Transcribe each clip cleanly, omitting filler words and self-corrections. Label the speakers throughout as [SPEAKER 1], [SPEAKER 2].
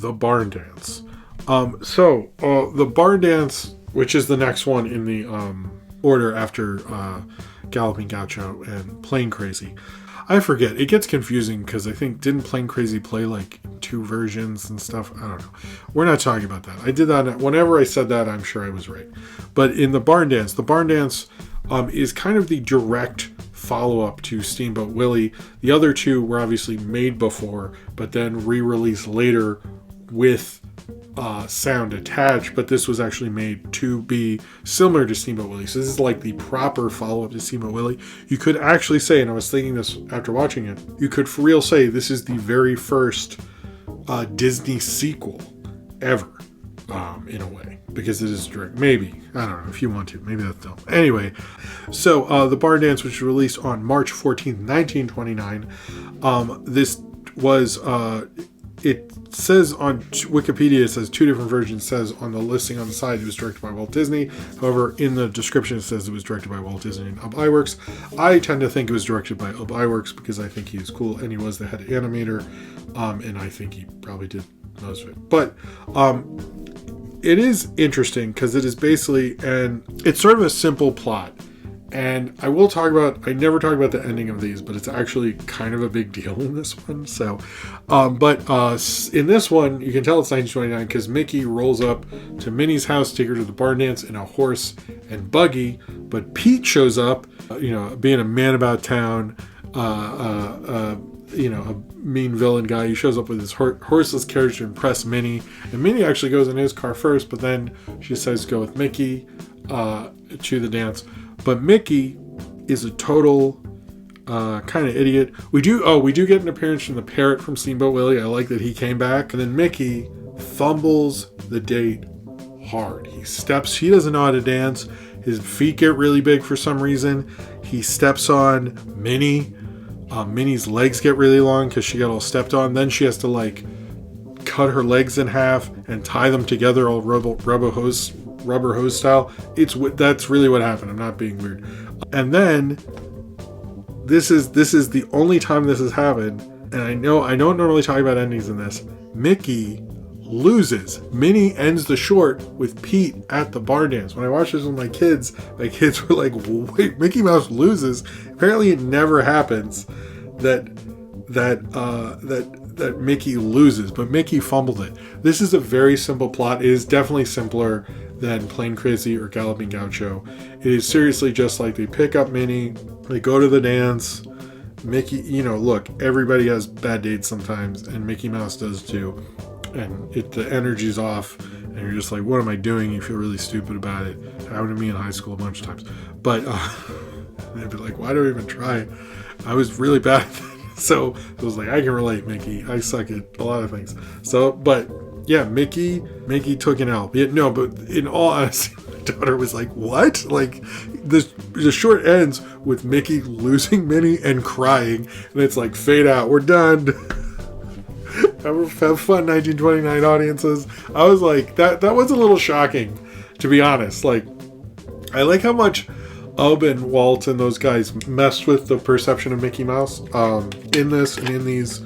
[SPEAKER 1] the barn dance. The barn dance, which is the next one in the order after Galloping Gaucho and Plain Crazy. I forget. It gets confusing because I think didn't Plain Crazy play like 2 versions and stuff? I don't know. We're not talking about that. I did that. Whenever I said that, I'm sure I was right. But in the barn dance is kind of the direct follow-up to Steamboat Willie. The other 2 were obviously made before, but then re-released later with sound attached, but this was actually made to be similar to Steamboat Willie. So this is like the proper follow-up to Steamboat Willie. You could actually say, and I was thinking this after watching it, you could for real say this is the very first Disney sequel ever, in a way, because it is direct. Maybe, I don't know, if you want to, maybe that's dumb. Anyway, so the Barn Dance, which was released on March 14th, 1929, this was it says on Wikipedia, it says 2 different versions. It says on the listing on the side it was directed by Walt Disney. However, in the description it says it was directed by Walt Disney and Ub Iwerks. I tend to think it was directed by Ub Iwerks because I think he's cool and he was the head animator, and I think he probably did most of it. But it is interesting because it is basically, and it's sort of a simple plot. And I never talk about the ending of these, but it's actually kind of a big deal in this one. So, in this one, you can tell it's 1929 because Mickey rolls up to Minnie's house to take her to the barn dance in a horse and buggy. But Pete shows up, being a man about town, a mean villain guy. He shows up with his horseless carriage to impress Minnie. And Minnie actually goes in his car first, but then she decides to go with Mickey to the dance. But Mickey is a total kind of idiot. We do get an appearance from the parrot from Steamboat Willie. I like that he came back. And then Mickey fumbles the date hard. He doesn't know how to dance. His feet get really big for some reason. He steps on Minnie. Minnie's legs get really long because she got all stepped on. Then she has to cut her legs in half and tie them together all rubber hose style. That's really what happened. I'm not being weird. And then this is the only time this has happened, and I don't normally talk about endings in this. Mickey loses. Minnie ends the short with Pete at the barn dance. When I watched this with my kids were like, wait, Mickey Mouse loses? Apparently it never happens that Mickey loses, but Mickey fumbled it. This is a very simple plot. It is definitely simpler than Plain Crazy or Galloping Gaucho. It is seriously just like they pick up Minnie, they go to the dance. Mickey, look, everybody has bad dates sometimes, and Mickey Mouse does too. And the energy's off, and you're just like, what am I doing? You feel really stupid about it. It happened to me in high school a bunch of times. But they'd be like, why do I even try? I was really bad at that. So it was like, I can relate, Mickey. I suck at a lot of things. So, but yeah, Mickey took an L. No, but in all honesty, my daughter was like, what? Like, the short ends with Mickey losing Minnie and crying, and it's like, fade out, we're done. Have fun, 1929 audiences. I was like, that was a little shocking, to be honest. Like, I like how much Ub and Walt and those guys messed with the perception of Mickey Mouse in this and in these.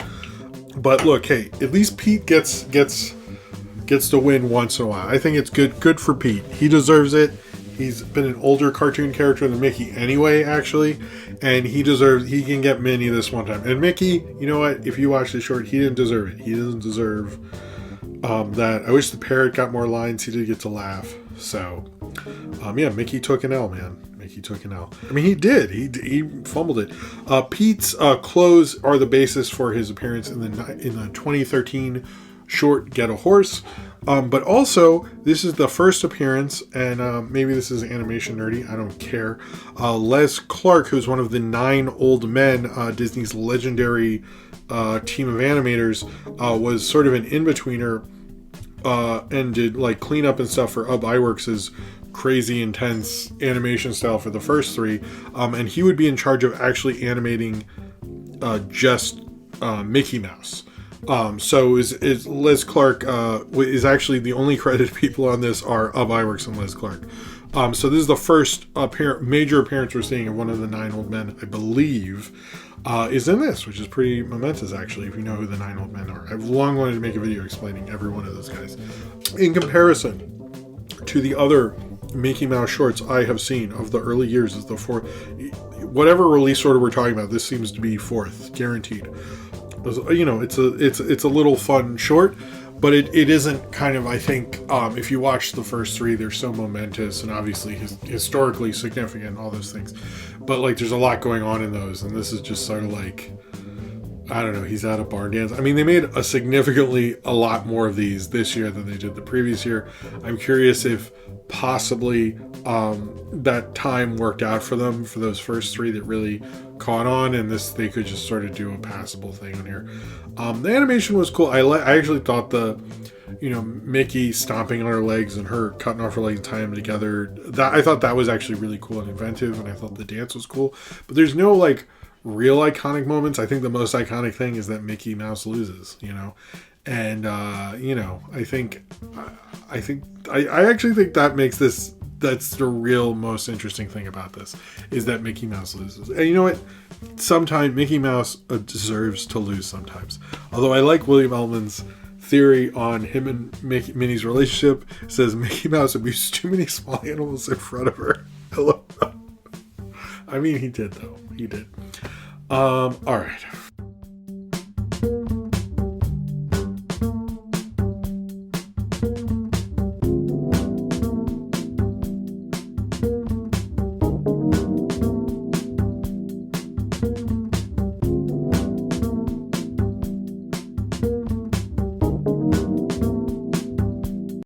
[SPEAKER 1] But look, hey, at least Pete gets to win once in a while. I think it's good for Pete. He deserves it. He's been an older cartoon character than Mickey anyway, actually, and he can get Minnie this one time. And Mickey, you know what? If you watch the short, he didn't deserve it. He doesn't deserve that. I wish the parrot got more lines. He did get to laugh. So, yeah, Mickey took an L, man. Mickey took an L. I mean, he did. He fumbled it. Pete's clothes are the basis for his appearance in the 2013 short Get a Horse. But also, this is the first appearance, and maybe this is animation nerdy, I don't care. Les Clark, who's one of the 9 old men, Disney's legendary team of animators, was sort of an in-betweener and did cleanup and stuff for Ub Iwerks' crazy intense animation style for the first 3. And he would be in charge of actually animating just Mickey Mouse. So is Les Clark is actually the only credited people on this are Ub Iwerks and Les Clark. So this is the first major appearance we're seeing of one of the 9 old men, I believe. is in this, which is pretty momentous, actually, if you know who the 9 old men are. I've long wanted to make a video explaining every one of those guys. In comparison to the other Mickey Mouse shorts I have seen of the early years, is the fourth. Whatever release order we're talking about, this seems to be fourth, guaranteed. You know, it's a little fun short, but it isn't kind of, I think, if you watch the first 3, they're so momentous and obviously historically significant and all those things. But, like, there's a lot going on in those, and this is just sort of like, I don't know, he's at a barn dance. I mean, they made a lot more of these this year than they did the previous year. I'm curious if possibly that time worked out for them for those first 3 that really caught on, and this they could just sort of do a passable thing on here. The animation was cool. I actually thought Mickey stomping on her legs and her cutting off her legs and tying them together, I thought that was actually really cool and inventive, and I thought the dance was cool. But there's no, like, real iconic moments. I think the most iconic thing is that Mickey Mouse loses, and I actually think that makes this, that's the real most interesting thing about this, is that Mickey Mouse loses. And you know what? Sometimes Mickey Mouse deserves to lose sometimes. Although I like William Ellman's theory on him and Minnie's relationship. It says Mickey Mouse abused too many small animals in front of her. I love that. I mean, he did, though. He did. All right.